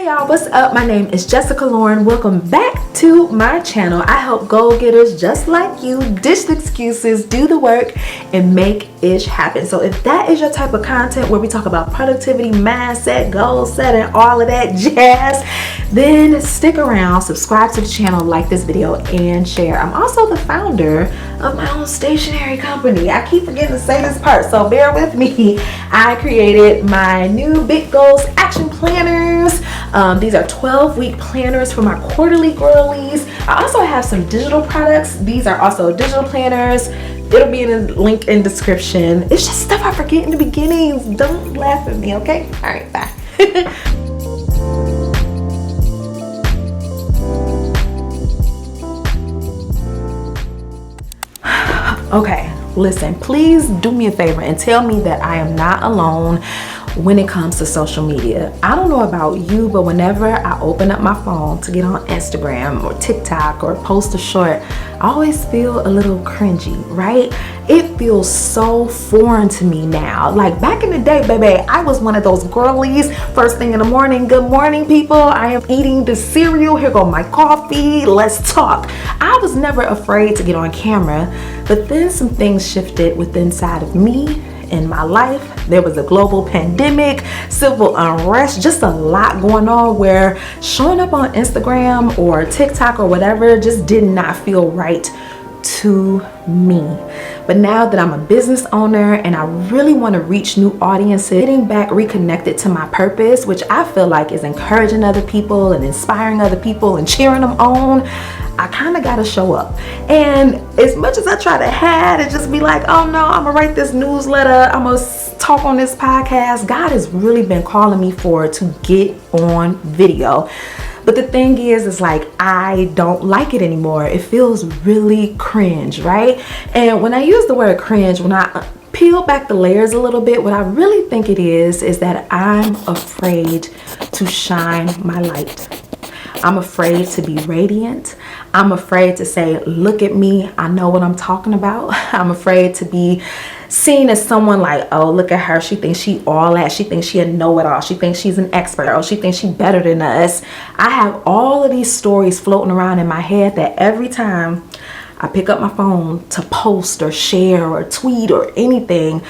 Hey y'all, what's up? My name is Jessica Lauren. Welcome back to my channel. I help go-getters just like you dish the excuses, do the work, and make ish happen. So if that is your type of content where we talk about productivity, mindset, goal setting, all of that jazz, then stick around, subscribe to the channel, like this video, and share. I'm also the founder of my own stationery company. I keep forgetting to say this part, so bear with me. I created my new Big Goals Action Planners. These are 12-week planners for my quarterly girlies. I also have some digital products. These are also digital planners. It'll be in the link in description. It's just stuff I forget in the beginning. Don't laugh at me, okay? All right, bye. Okay, listen, please do me a favor and tell me that I am not alone when it comes to social media. I don't know about you, but whenever I open up my phone to get on Instagram or TikTok or post a short, I always feel a little cringy, right? It feels so foreign to me now. Like back in the day, baby, I was one of those girlies. First thing in the morning, good morning, people. I am eating the cereal. Here go my coffee. Let's talk. I was never afraid to get on camera, but then some things shifted within inside of me. In my life, there was a global pandemic, civil unrest, just a lot going on where showing up on Instagram or TikTok or whatever just did not feel right to me. But now that I'm a business owner and I really want to reach new audiences, getting back reconnected to my purpose, which I feel like is encouraging other people and inspiring other people and cheering them on, I kind of got to show up. And as much as I try to hide and just be like, oh no, I'm gonna write this newsletter, I'm gonna talk on this podcast, God has really been calling me to get on video. But the thing is like, I don't like it anymore. It feels really cringe, right? And when I use the word cringe, when I peel back the layers a little bit, what I really think it is that I'm afraid to shine my light. I'm afraid to be radiant. I'm afraid to say, look at me, I know what I'm talking about. I'm afraid to be seen as someone like, oh, look at her, she thinks she all that, she thinks she a know-it-all, she thinks she's an expert, or she thinks she better than us. I have all of these stories floating around in my head that every time I pick up my phone to post or share or tweet or anything,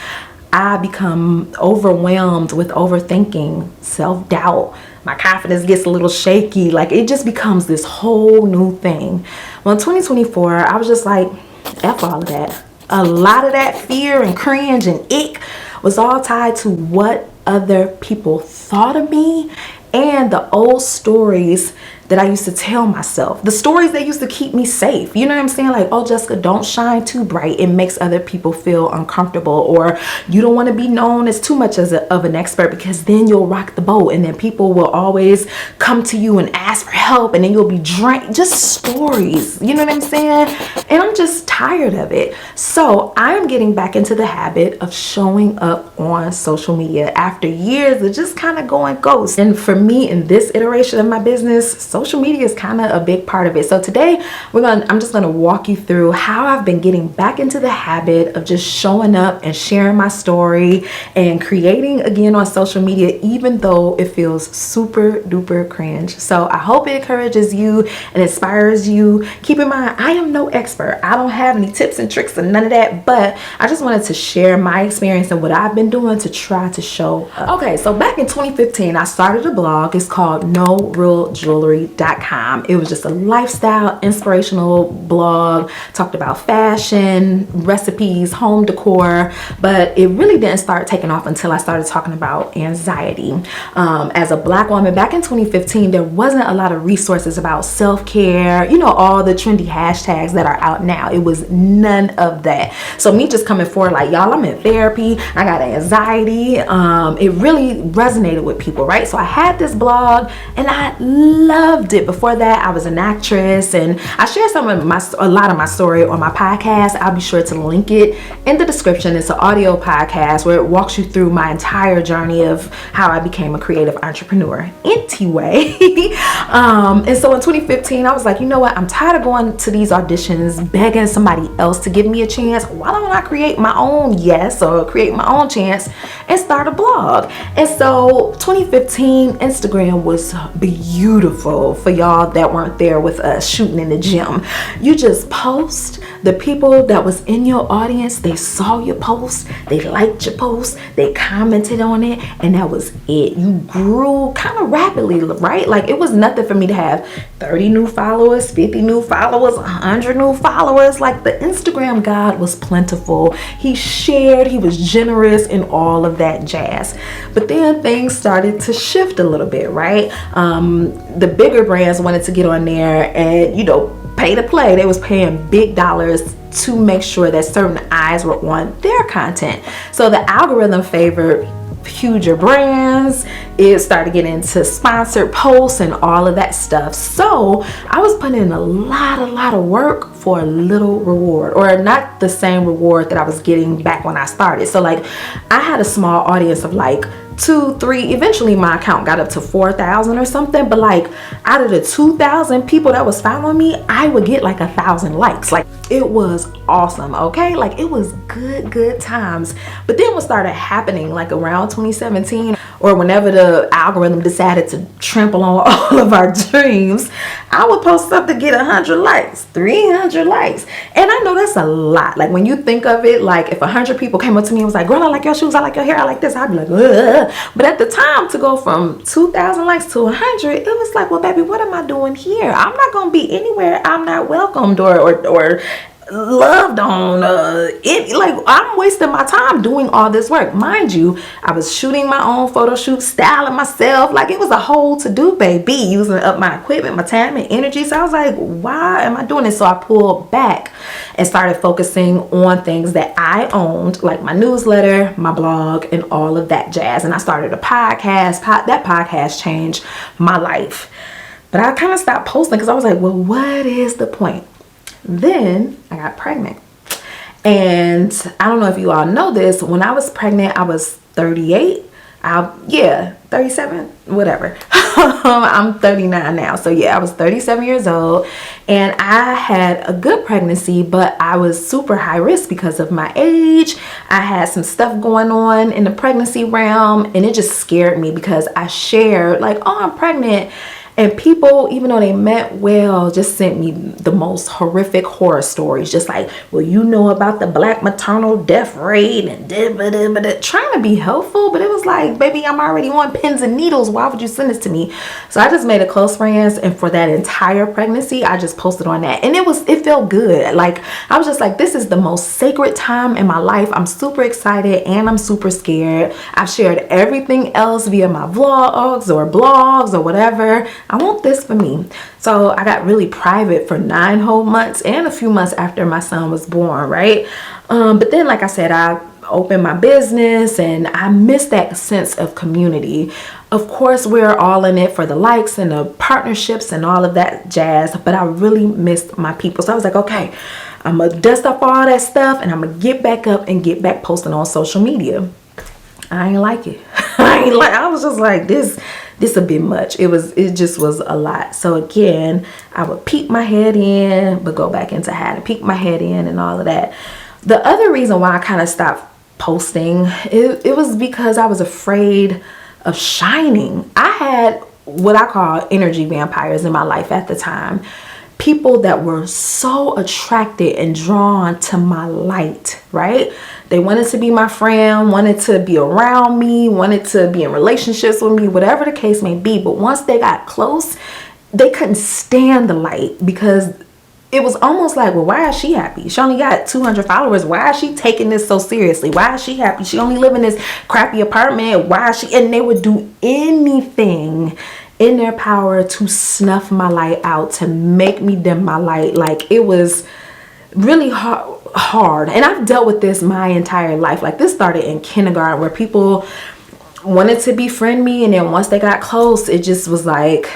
I become overwhelmed with overthinking, self-doubt. My confidence gets a little shaky. Like it just becomes this whole new thing. Well, in 2024, I was just like, F all of that. A lot of that fear and cringe and ick was all tied to what other people thought of me and the old stories that I used to tell myself, the stories that used to keep me safe. You know what I'm saying? Like, oh, Jessica, don't shine too bright. It makes other people feel uncomfortable. Or you don't want to be known as too much of an expert because then you'll rock the boat and then people will always come to you and ask for help and then you'll be drained. Just stories. You know what I'm saying? And I'm just tired of it. So I'm getting back into the habit of showing up on social media after years of just kind of going ghost. And for me, in this iteration of my business, social media is kind of a big part of it. So today I'm just gonna walk you through how I've been getting back into the habit of just showing up and sharing my story and creating again on social media, even though it feels super duper cringe. So I hope it encourages you and inspires you. Keep in mind, I am no expert. I don't have any tips and tricks and none of that, but I just wanted to share my experience and what I've been doing to try to show up. Okay, so back in 2015, I started a blog. It's called NoRealJewelry.com. It was just a lifestyle inspirational blog, talked about fashion, recipes, home decor, but it really didn't start taking off until I started talking about anxiety. As a Black woman back in 2015, there wasn't a lot of resources about self-care, you know, all the trendy hashtags that are out now. It was none of that. So me just coming forward like, y'all, I'm in therapy, I got anxiety, it really resonated with people, right? So I had this blog and I love loved it. Before that, I was an actress, and I share a lot of my story on my podcast. I'll be sure to link it in the description. It's an audio podcast where it walks you through my entire journey of how I became a creative entrepreneur. Anyway, and so in 2015, I was like, you know what? I'm tired of going to these auditions, begging somebody else to give me a chance. Why don't I create my own yes or create my own chance and start a blog? And so 2015, Instagram was beautiful. For y'all that weren't there with us shooting in the gym, you just post. The people that was in your audience, they saw your post, they liked your post, they commented on it, and that was it. You grew kind of rapidly, right? Like, it was nothing for me to have 30 new followers, 50 new followers, 100 new followers. Like, the Instagram God was plentiful. He shared, he was generous, and all of that jazz. But then things started to shift a little bit, right? The bigger brands wanted to get on there and, pay to play. They was paying big dollars to make sure that certain eyes were on their content. So the algorithm favored huger brands. It started getting into sponsored posts and all of that stuff. So I was putting in a lot of work for a little reward, or not the same reward that I was getting back when I started. So like, I had a small audience of like 2, 3, eventually my account got up to 4,000 or something, but like, out of the 2,000 people that was following me, I would get like 1,000 likes. Like, it was awesome, okay? Like, it was good times. But then what started happening, like around 2017, or whenever the algorithm decided to trample on all of our dreams, I would post something, get 100 likes, 300 likes. And I know that's a lot. Like, when you think of it, like if 100 people came up to me and was like, girl, I like your shoes, I like your hair, I like this, I'd be like, ugh. But at the time, to go from 2,000 likes to 100, it was like, well, baby, what am I doing here? I'm not going to be anywhere I'm not welcomed or loved on. Like, I'm wasting my time doing all this work. Mind you, I was shooting my own photo shoot, styling myself. Like, it was a whole to-do, baby, using up my equipment, my time and energy. So I was like, why am I doing this? So I pulled back and started focusing on things that I owned, like my newsletter, my blog, and all of that jazz. And I started a podcast. That podcast changed my life. But I kind of stopped posting because I was like, well, what is the point? Then I got pregnant. And I don't know if you all know this, when I was pregnant, I was 38. 37, whatever. I'm 39 now. So yeah, I was 37 years old, and I had a good pregnancy, but I was super high risk because of my age. I had some stuff going on in the pregnancy realm, and it just scared me because I shared like, oh, I'm pregnant. And people, even though they meant well, just sent me the most horrific horror stories. Just like, well, you know about the Black maternal death rate and trying to be helpful. But it was like, baby, I'm already on pins and needles. Why would you send this to me? So I just made a close friends. And for that entire pregnancy, I just posted on that. And it felt good. Like, I was just like, this is the most sacred time in my life. I'm super excited and I'm super scared. I've shared everything else via my vlogs or blogs or whatever. I want this for me. So I got really private for 9 whole months and a few months after my son was born, right? But then, like I said, I opened my business and I missed that sense of community. Of course, we're all in it for the likes and the partnerships and all of that jazz, but I really missed my people. So I was like, okay, I'm gonna dust off all that stuff and I'm gonna get back up and get back posting on social media. I ain't like it. I was just like, this a bit much. It just was a lot. So again, I would peek my head in, but go back into hiding, peek my head in and all of that. The other reason why I kind of stopped posting, it was because I was afraid of shining. I had what I call energy vampires in my life at the time. People that were so attracted and drawn to my light, right? They wanted to be my friend, wanted to be around me, wanted to be in relationships with me, whatever the case may be. But once they got close, they couldn't stand the light because it was almost like, well, why is she happy? She only got 200 followers. Why is she taking this so seriously? Why is she happy? She only live in this crappy apartment. Why is she? And they would do anything in their power to snuff my light out, to make me dim my light. Like, it was really hard. And I've dealt with this my entire life. Like, this started in kindergarten where people wanted to befriend me, and then once they got close, it just was like,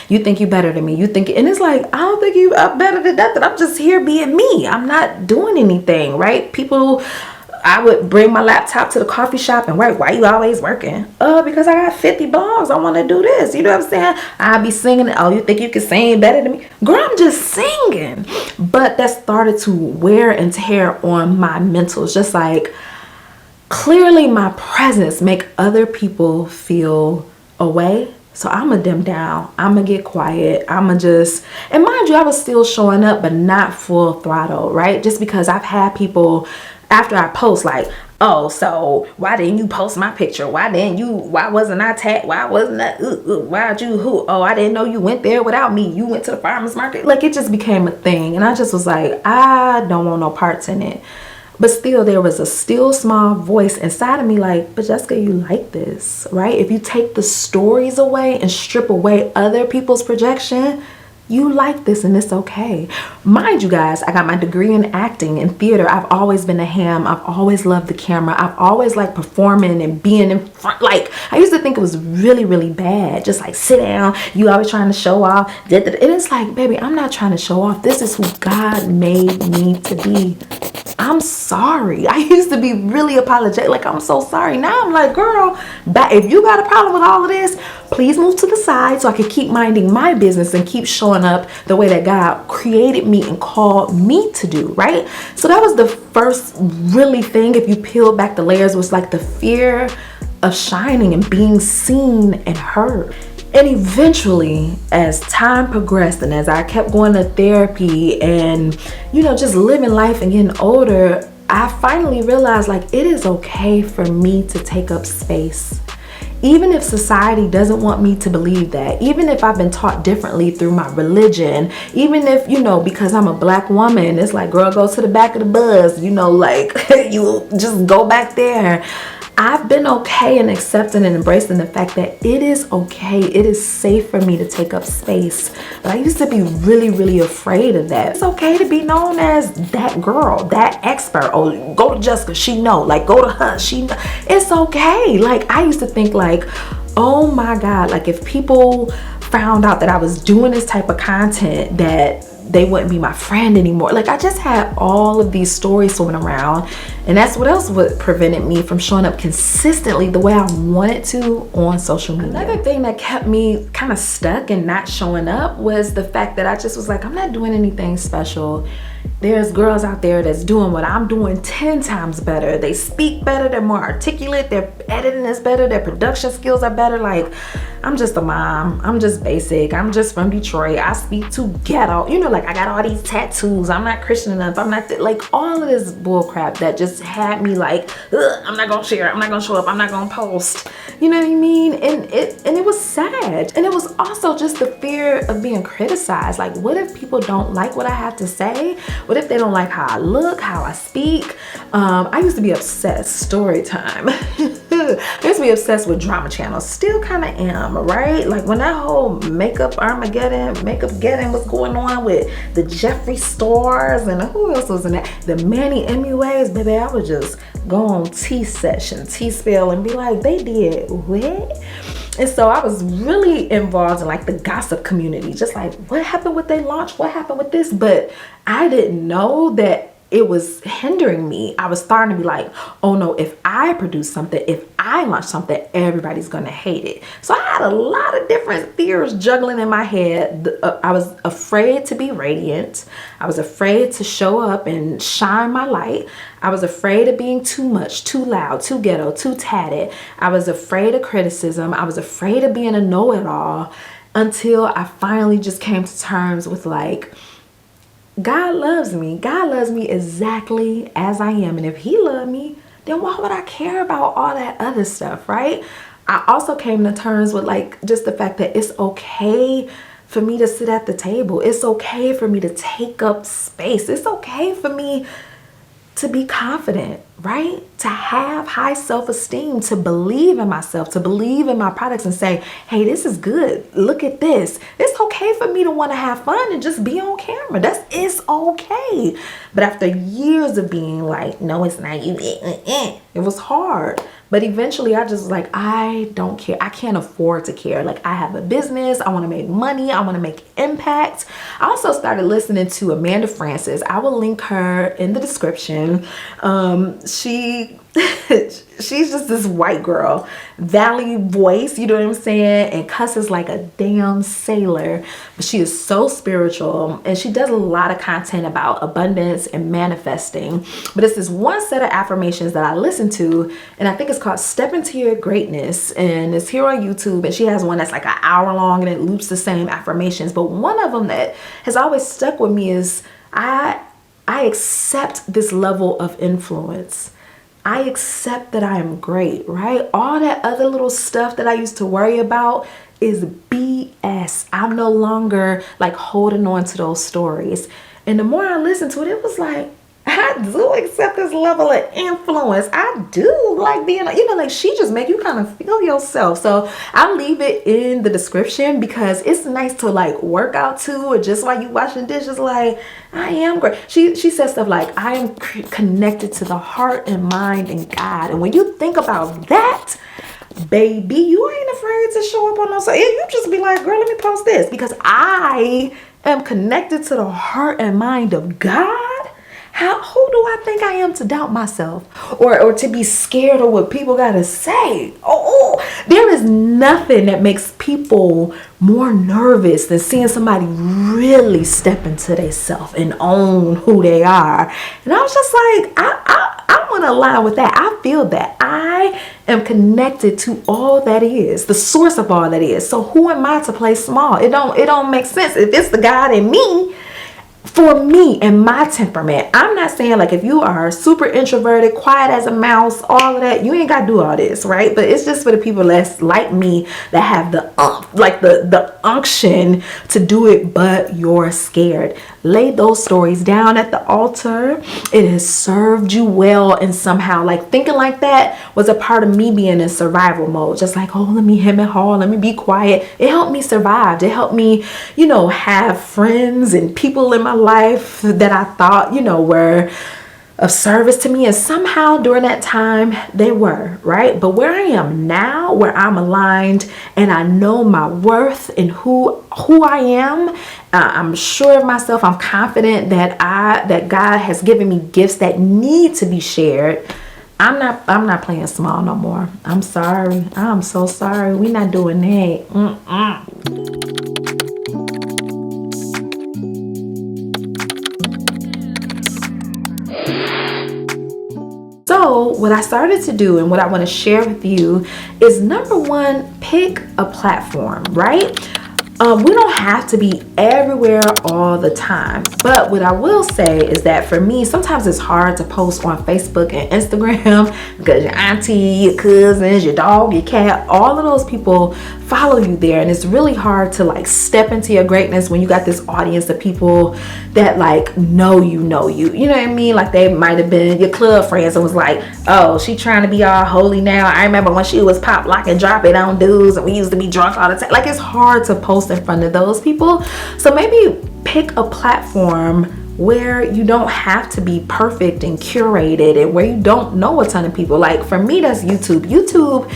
You think you better than me. You think, and it's like, I don't think you are better than nothing. I'm just here being me. I'm not doing anything, right? People, I would bring my laptop to the coffee shop and work. Why you always working? Because I got 50 blogs. I want to do this. You know what I'm saying? I'll be singing. Oh, you think you can sing better than me? Girl, I'm just singing. But that started to wear and tear on my mentals. Just like, clearly my presence make other people feel away. So I'ma dim down. I'ma get quiet. I'ma just, and mind you, I was still showing up, but not full throttle, right? Just because I've had people after I post like, oh, so why didn't you post my picture? Why wasn't I tagged? Why wasn't I, why'd you, who? Oh, I didn't know you went there without me. You went to the farmer's market. Like, it just became a thing. And I just was like, I don't want no parts in it. But still, there was a still small voice inside of me like, but Jessica, you like this, right? If you take the stories away and strip away other people's projection, you like this and it's okay. Mind you guys, I got my degree in acting and theater. I've always been a ham. I've always loved the camera. I've always liked performing and being in front. Like, I used to think it was really, really bad. Just like, sit down. You always trying to show off. And it's like, baby, I'm not trying to show off. This is who God made me to be. I'm sorry. I used to be really apologetic. Like, I'm so sorry. Now I'm like, girl, if you got a problem with all of this, please move to the side so I can keep minding my business and keep showing up the way that God created me and called me to do, right? So that was the first really thing, if you peel back the layers, was like the fear of shining and being seen and heard. And eventually, as time progressed and as I kept going to therapy and, you know, just living life and getting older, I finally realized like it is okay for me to take up space. Even if society doesn't want me to believe that, even if I've been taught differently through my religion, even if, you know, because I'm a Black woman, it's like, girl, go to the back of the bus, you know, like you just go back there. I've been okay in accepting and embracing the fact that it is okay. It is safe for me to take up space. But I used to be really, really afraid of that. It's okay to be known as that girl, that expert. Oh, go to Jessica, she know. Like, go to her, she know. It's okay. Like, I used to think like, oh my God, like if people found out that I was doing this type of content, that they wouldn't be my friend anymore. Like, I just had all of these stories swimming around, and that's what else what prevented me from showing up consistently the way I wanted to on social media. Another thing that kept me kind of stuck and not showing up was the fact that I just was like, I'm not doing anything special. There's girls out there that's doing what I'm doing 10 times better. They speak better, they're more articulate, their editing is better, their production skills are better. Like, I'm just a mom, I'm just basic, I'm just from Detroit, I speak to ghetto, you know, like I got all these tattoos, I'm not Christian enough, I'm not, like all of this bull crap that just had me like, I'm not gonna share, I'm not gonna show up, I'm not gonna post, you know what I mean? And it was sad. And it was also just the fear of being criticized. Like, what if people don't like what I have to say? What if they don't like how I look, how I speak? I used to be obsessed, story time. I used to be obsessed with drama channels, still kind of am, right? Like when that whole makeup geddon was going on with the Jeffree Stars and who else was in that? The Manny MUAs, baby, I would just go on T-Spell and be like, they did what? And so I was really involved in like the gossip community, just like what happened with their launch? What happened with this? But I didn't know that it was hindering me. I was starting to be like, oh no, if I produce something, if I launch something, everybody's gonna hate it. So I had a lot of different fears juggling in my head. I was afraid to be radiant. I was afraid to show up and shine my light. I was afraid of being too much, too loud, too ghetto, too tatted. I was afraid of criticism. I was afraid of being a know-it-all, until I finally just came to terms with like, God loves me. God loves me exactly as I am. And if he loved me, then why would I care about all that other stuff, right? I also came to terms with like just the fact that it's okay for me to sit at the table. It's okay for me to take up space. It's okay for me to be confident, right? To have high self-esteem, to believe in myself, to believe in my products and say, hey, this is good. Look at this. It's okay for me to want to have fun and just be on camera. It's okay. But after years of being like, no, it's not you, it was hard. But eventually I just like, I don't care. I can't afford to care. Like, I have a business. I want to make money. I want to make impact. I also started listening to Amanda Frances. I will link her in the description. She's just this white girl, valley voice, you know what I'm saying, and cusses like a damn sailor. But she is so spiritual, and she does a lot of content about abundance and manifesting. But it's this one set of affirmations that I listen to, and I think it's called Step Into Your Greatness, and it's here on YouTube. And she has one that's like an hour long, and it loops the same affirmations. But one of them that has always stuck with me is I accept this level of influence. I accept that I am great, right? All that other little stuff that I used to worry about is BS. I'm no longer like holding on to those stories. And the more I listened to it, it was like, I do accept this level of influence. I do like being, like she just make you kind of feel yourself. So I'll leave it in the description because it's nice to like work out to, or just while you washing dishes, like, I am great. She says stuff like, I am connected to the heart and mind and God. And when you think about that, baby, you ain't afraid to show up on those. You just be like, girl, let me post this because I am connected to the heart and mind of God. Who do I think I am to doubt myself or to be scared of what people gotta say? There is nothing that makes people more nervous than seeing somebody really step into themselves and own who they are. And I was just like, I want to align with that. I feel that I am connected to all that is, the source of all that is. So who am I to play small? It don't make sense. If it's the God in me, for me and my temperament, I'm not saying like if you are super introverted, quiet as a mouse, all of that, you ain't got to do all this, right? But it's just for the people that's like me that have the unction to do it, but you're scared. Lay those stories down at the altar. It has served you well, and somehow like thinking like that was a part of me being in survival mode. Just like, let me hem and haw, let me be quiet. It helped me survive. It helped me, have friends and people in my life that I thought, were of service to me, and somehow during that time they were, right? But where I am now, where I'm aligned and I know my worth and who I am, I'm sure of myself. I'm confident that God has given me gifts that need to be shared. I'm not playing small no more. I'm sorry. I'm so sorry. We're not doing that. So what I started to do and what I want to share with you is, number one, pick a platform, right? We don't have to be everywhere all the time. But what I will say is that for me, sometimes it's hard to post on Facebook and Instagram because your auntie, your cousins, your dog, your cat, all of those people follow you there. And it's really hard to like step into your greatness when you got this audience of people that like know you. You know what I mean? Like they might have been your club friends and was like, oh, she trying to be all holy now. I remember when she was pop, lock, and drop it on dudes and we used to be drunk all the time. Like it's hard to post in front of those people. So maybe pick a platform where you don't have to be perfect and curated and where you don't know a ton of people. Like for me, that's YouTube. YouTube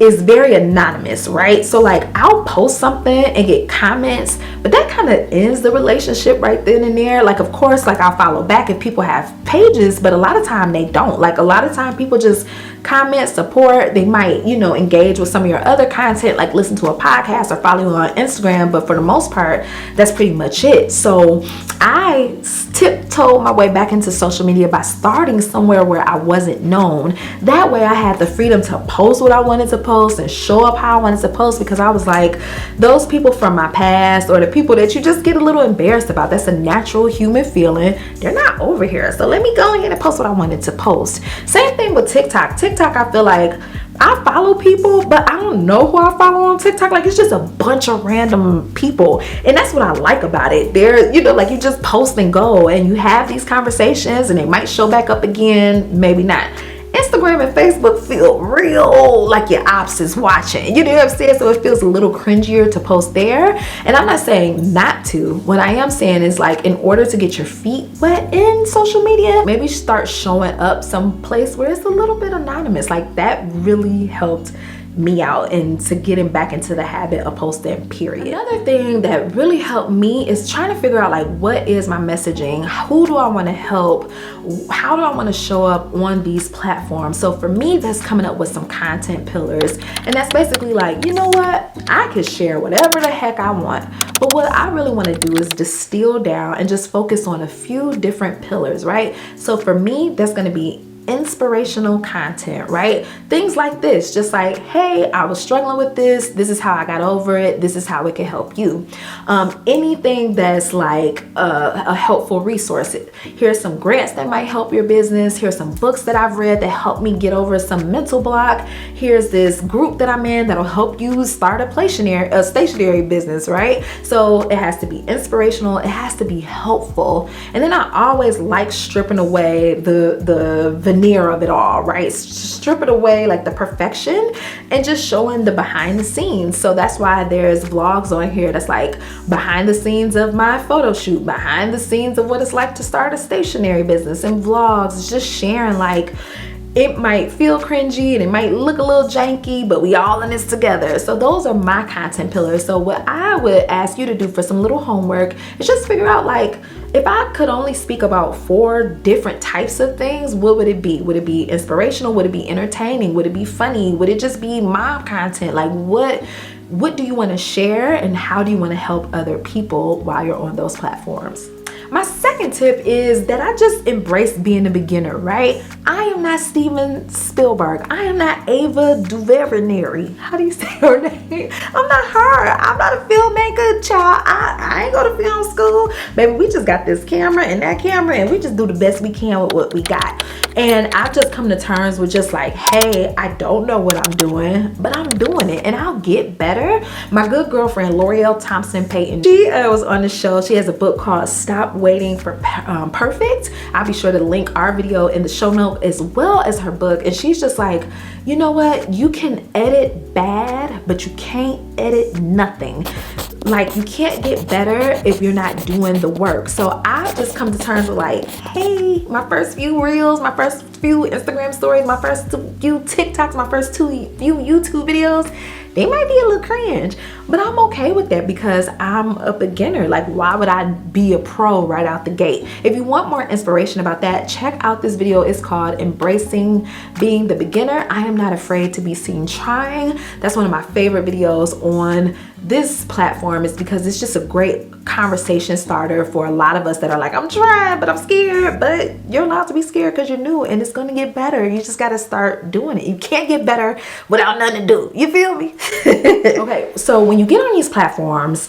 is very anonymous, right? So like I'll post something and get comments, but that kind of ends the relationship right then and there. Like of course, like I'll follow back if people have pages, but a lot of time they don't. Like a lot of time people just comment, support. They might, engage with some of your other content, like listen to a podcast or follow you on Instagram. But for the most part, that's pretty much it. So I tiptoed my way back into social media by starting somewhere where I wasn't known. That way I had the freedom to post what I wanted to post and show up how I wanted to post, because I was like, those people from my past or the people that you just get a little embarrassed about, that's a natural human feeling. They're not over here. So let me go ahead and post what I wanted to post. Same thing with TikTok. TikTok, I feel like I follow people, but I don't know who I follow on TikTok. Like it's just a bunch of random people. And that's what I like about it. They're, like you just post and go and you have these conversations and they might show back up again, maybe not. Instagram Instagram and Facebook feel real like your ops is watching. You know what I'm saying? So it feels a little cringier to post there. And I'm not saying not to. What I am saying is, like, in order to get your feet wet in social media, maybe start showing up someplace where it's a little bit anonymous. Like, that really helped me out and to getting back into the habit of posting, period. Another thing that really helped me is trying to figure out, like, what is my messaging? Who do I want to help? How do I want to show up on these platforms? So for me, that's coming up with some content pillars. And that's basically like, you know what? I could share whatever the heck I want. But what I really want to do is distill down and just focus on a few different pillars, right? So for me, that's going to be inspirational content, right? Things like this, just like, hey, I was struggling with this. This is how I got over it. This is how it can help you. Anything that's like a helpful resource. Here's some grants that might help your business. Here's some books that I've read that help me get over some mental block. Here's this group that I'm in that'll help you start a stationary business, right? So it has to be inspirational. It has to be helpful. And then I always like stripping away the veneer of it all, right? Strip it away, like the perfection, and just showing the behind the scenes. So that's why there's vlogs on here that's like behind the scenes of my photo shoot, behind the scenes of what it's like to start a stationary business, and vlogs just sharing, like, it might feel cringy and it might look a little janky, but we all in this together. So those are my content pillars. So what I would ask you to do for some little homework is just figure out, like, if I could only speak about 4 different types of things, what would it be? Would it be inspirational? Would it be entertaining? Would it be funny? Would it just be mom content? Like, what do you want to share, and how do you want to help other people while you're on those platforms? My second tip is that I just embrace being a beginner, right? I am not Steven Spielberg. I am not Ava DuVernay. How do you say her name? I'm not her. I'm not a filmmaker, child. I ain't go to film school. Baby, we just got this camera and that camera, and we just do the best we can with what we got. And I've just come to terms with just like, hey, I don't know what I'm doing, but I'm doing it, and I'll get better. My good girlfriend, L'Oreal Thompson Payton, she was on the show. She has a book called Stop Waiting for Perfect. I'll be sure to link our video in the show note as well as her book. And she's just like, you know what? You can edit bad, but you can't edit nothing. Like, you can't get better if you're not doing the work. So I've just come to terms with, like, hey, my first few reels, my first few Instagram stories, my first few TikToks, my first few YouTube videos, they might be a little cringe, but I'm okay with that because I'm a beginner. Like, why would I be a pro right out the gate? If you want more inspiration about that, check out this video. It's called Embracing Being the Beginner. I am not afraid to be seen trying. That's one of my favorite videos on this platform, is because it's just a great conversation starter for a lot of us that are like, I'm trying, but I'm scared. But you're allowed to be scared because you're new, and it's going to get better. You just got to start doing it. You can't get better without nothing to do. You feel me? Okay, so when you get on these platforms,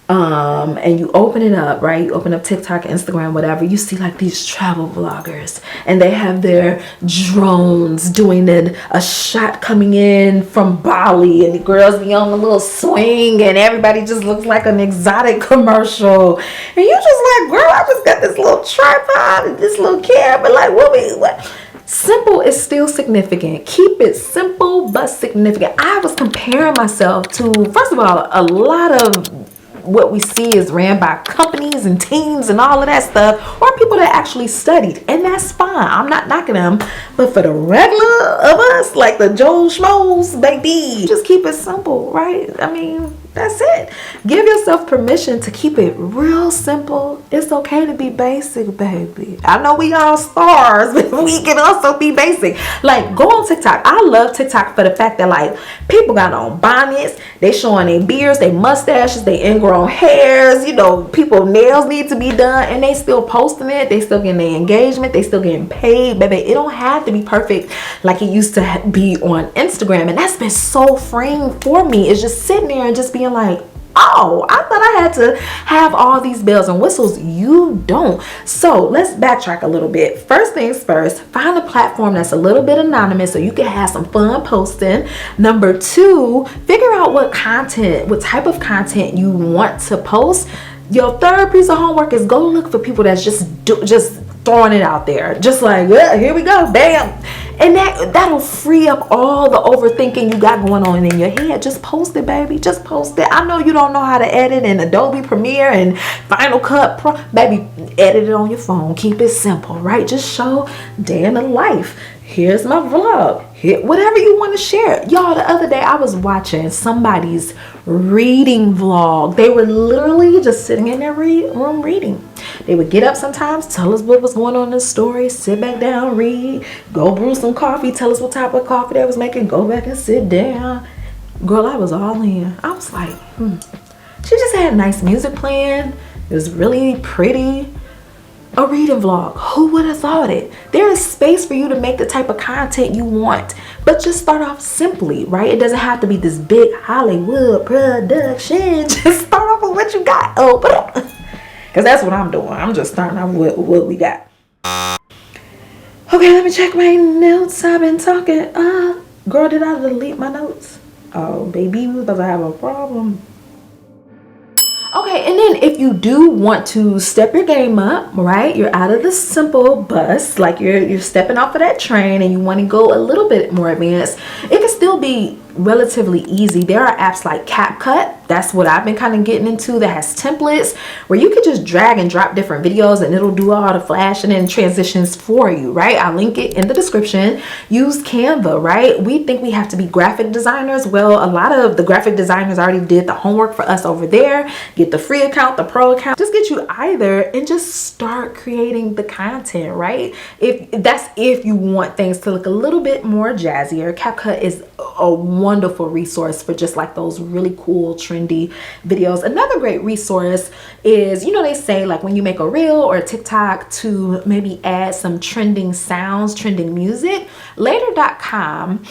and you open it up, right? You open up TikTok, Instagram, whatever, you see like these travel vloggers, and they have their drones doing a shot coming in from Bali, and the girls be on the little swing, and everybody just looks like an exotic commercial, and you just like, girl, I just got this little tripod and this little camera, like, what? Simple is still significant. Keep it simple but significant. I was comparing myself to, first of all, a lot of what we see is ran by companies and teams and all of that stuff, or people that actually studied, and that's fine. I'm not knocking them, but for the regular of us, like the Joe Schmoes, baby, just keep it simple, right? I mean, that's it. Give yourself permission to keep it real simple. It's okay to be basic, baby. I know we all stars, but we can also be basic. Like, go on TikTok. I love TikTok for the fact that, like, people got on bonnets, they showing their beards, their mustaches, their ingrown hairs, you know, people nails need to be done, and they still posting it. They still getting their engagement. They still getting paid, baby. It don't have to be perfect like it used to be on Instagram, and that's been so freeing for me. It's just sitting there and just being like, oh, I thought I had to have all these bells and whistles. You don't. So let's backtrack a little bit. First things first, find a platform that's a little bit anonymous so you can have some fun posting. Number 2, figure out what type of content you want to post. Your third piece of homework is go look for people that's just throwing it out there. Just like, yeah, here we go, bam. And that'll free up all the overthinking you got going on in your head. Just post it, baby. Just post it. I know you don't know how to edit in Adobe Premiere and Final Cut Pro. Baby, edit it on your phone. Keep it simple, right? Just show day in the life. Here's my vlog. Whatever you want to share. Y'all, the other day I was watching somebody's reading vlog. They were literally just sitting in their room reading. They would get up sometimes, tell us what was going on in the story, sit back down, read, go brew some coffee, tell us what type of coffee they was making, go back and sit down. Girl, I was all in. I was like, She just had nice music playing. It was really pretty. A reading vlog. Who would have thought it? There is space for you to make the type of content you want, but just start off simply, right? It doesn't have to be this big Hollywood production. Just start off with what you got. Oh, because that's what I'm doing. I'm just starting off with what we got. Okay, let me check my notes. I've been talking. Girl, did I delete my notes? Oh, baby, we was about to have a problem. Okay, and then if you do want to step your game up, right? You're out of the simple bus, like you're stepping off of that train and you want to go a little bit more advanced. It can still be relatively easy. There are apps like CapCut. That's what I've been kind of getting into, that has templates where you could just drag and drop different videos and it'll do all the flashing and transitions for you, right? I'll link it in the description. Use Canva, right? We think we have to be graphic designers. Well, a lot of the graphic designers already did the homework for us over there. Get the free account, the pro account. Just get you either and just start creating the content, right? If you want things to look a little bit more jazzier, CapCut is a wonderful resource for just like those really cool trendy videos. Another great resource is, you know, they say like when you make a reel or a TikTok to maybe add some trending sounds, trending music. Later.com,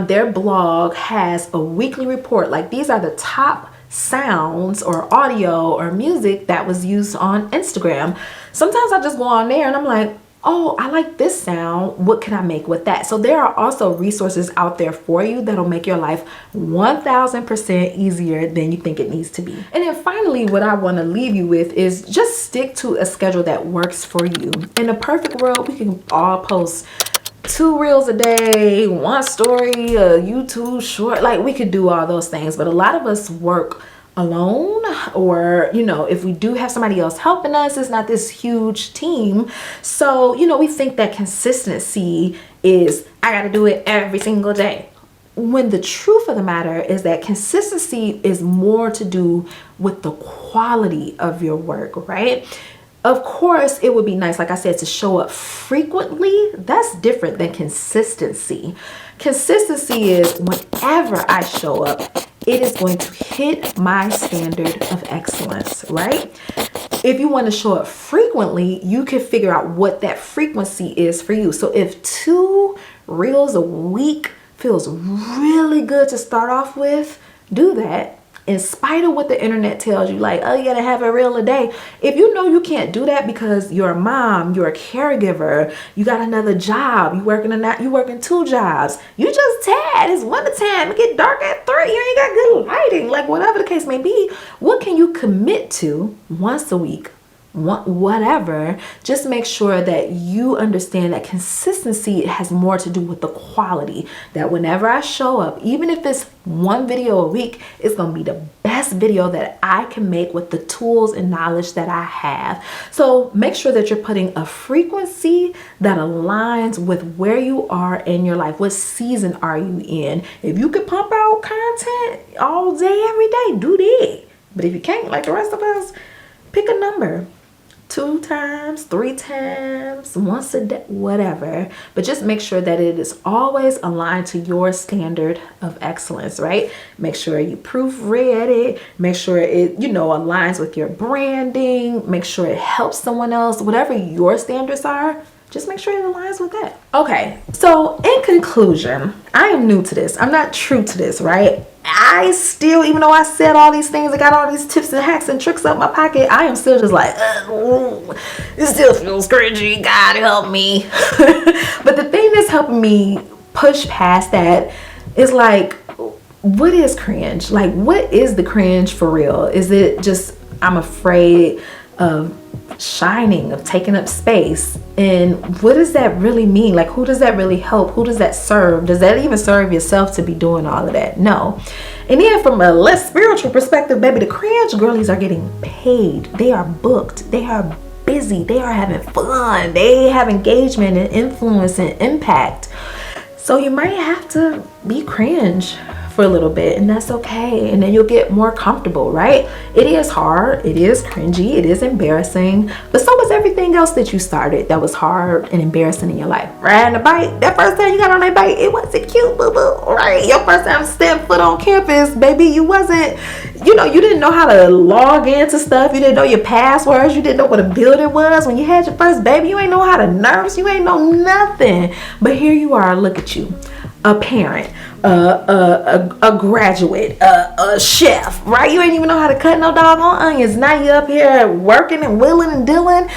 their blog has a weekly report. Like these are the top sounds or audio or music that was used on Instagram. Sometimes I just go on there and I'm like, oh, I like this sound. What can I make with that? So there are also resources out there for you that'll make your life 1000% easier than you think it needs to be. And then finally, what I want to leave you with is just stick to a schedule that works for you. In a perfect world, we can all post 2 reels a day, 1 story, a YouTube short. Like we could do all those things, but a lot of us work alone, or you know, if we do have somebody else helping us, it's not this huge team. So you know, we think that consistency is I got to do it every single day, when the truth of the matter is that consistency is more to do with the quality of your work, right? Of course, it would be nice, like I said, to show up frequently. That's different than consistency. Consistency is whenever I show up, it is going to hit my standard of excellence, right? If you want to show up frequently, you can figure out what that frequency is for you. So if 2 reels a week feels really good to start off with, do that. In spite of what the internet tells you, like, oh, you gotta have a reel a day. If you know you can't do that because you're a mom, you're a caregiver, you got another job, you working 2 jobs, you just tired. It's winter time. It get dark at 3. You ain't got good lighting. Like whatever the case may be, what can you commit to once a week? Whatever, just make sure that you understand that consistency has more to do with the quality, that whenever I show up, even if it's 1 video a week, it's gonna be the best video that I can make with the tools and knowledge that I have. So make sure that you're putting a frequency that aligns with where you are in your life. What season are you in? If you could pump out content all day every day, do that. But if you can't, like the rest of us, pick a number. 2 times, 3 times, once a day, whatever. But just make sure that it is always aligned to your standard of excellence, right? Make sure you proofread it. Make sure it, you know, aligns with your branding. Make sure it helps someone else. Whatever your standards are, just make sure it aligns with that. Okay, so in conclusion, I am new to this. I'm not true to this, right? I still, even though I said all these things, I got all these tips and hacks and tricks up my pocket, I am still just like, it still feels cringy. God help me. But the thing that's helping me push past that is like, what is cringe? Like, what is the cringe for real? Is it just, I'm afraid of shining, of taking up space. And what does that really mean? Like, who does that really help? Who does that serve? Does that even serve yourself to be doing all of that? No. And then from a less spiritual perspective, baby, the cringe girlies are getting paid. They are booked. They are busy. They are having fun. They have engagement and influence and impact. So you might have to be cringe for a little bit, and that's okay. And then you'll get more comfortable, right? It is hard, it is cringy, it is embarrassing, but so was everything else that you started that was hard and embarrassing in your life. Riding a bike, that first time you got on that bike, it wasn't cute, boo-boo, right? Your first time stepping foot on campus, baby, you wasn't, you didn't know how to log into stuff, you didn't know your passwords, you didn't know what a building was. When you had your first baby, you ain't know how to nurse, you ain't know nothing. But here you are, look at you, a parent, a graduate, a chef, right? You ain't even know how to cut no doggone onions. Now you up here working and willing and dealing.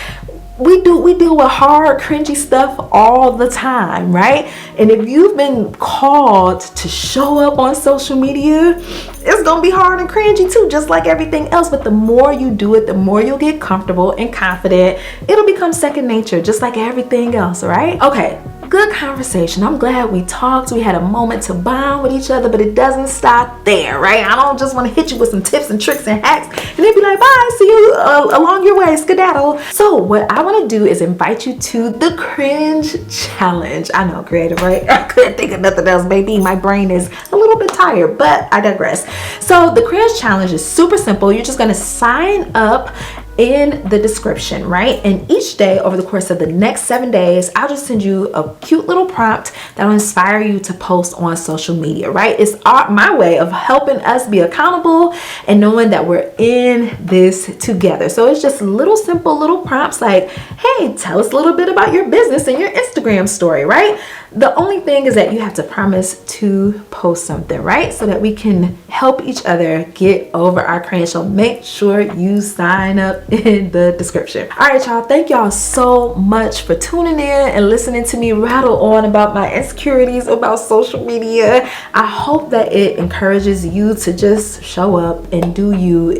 We deal with hard, cringy stuff all the time, right? And if you've been called to show up on social media, it's gonna be hard and cringy too, just like everything else. But the more you do it, the more you'll get comfortable and confident. It'll become second nature, just like everything else, right? Okay, good conversation. I'm glad we talked. We had a moment to bond with each other, but it doesn't stop there, right? I don't just want to hit you with some tips and tricks and hacks and then be like, bye, see you along your way, skedaddle. So what I want to do is invite you to the Cringe Challenge. I know, creative, right? I couldn't think of nothing else, baby. My brain is a little bit tired, but I digress. So the Cringe Challenge is super simple. You're just going to sign up in the description, right? And each day over the course of the next 7 days, I'll just send you a cute little prompt that will inspire you to post on social media, right? It's my way of helping us be accountable and knowing that we're in this together. So it's just little simple little prompts like, hey, tell us a little bit about your business and your Instagram story, right? The only thing is that you have to promise to post something, right? So that we can help each other get over our cringe. So make sure you sign up in the description. All right, y'all. Thank y'all so much for tuning in and listening to me rattle on about my insecurities about social media. I hope that it encourages you to just show up and do you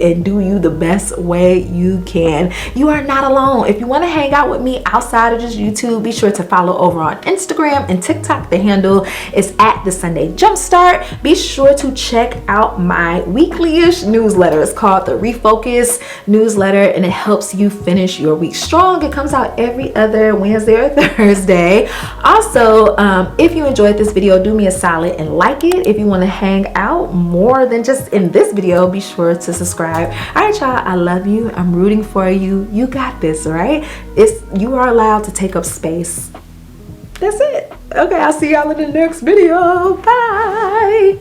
the best way you can. You are not alone. If you want to hang out with me outside of just YouTube, be sure to follow over on Instagram and TikTok. The handle is at The Sunday Jumpstart. Be sure to check out my weekly-ish newsletter. It's called the Refocus newsletter, and it helps you finish your week strong. It comes out every other Wednesday or Thursday. Also, if you enjoyed this video, do me a solid and like it. If you want to hang out more than just in this video, be sure to subscribe. All right, y'all, I love you. I'm rooting for you. You got this, all right? You are allowed to take up space. That's it. Okay, I'll see y'all in the next video. Bye.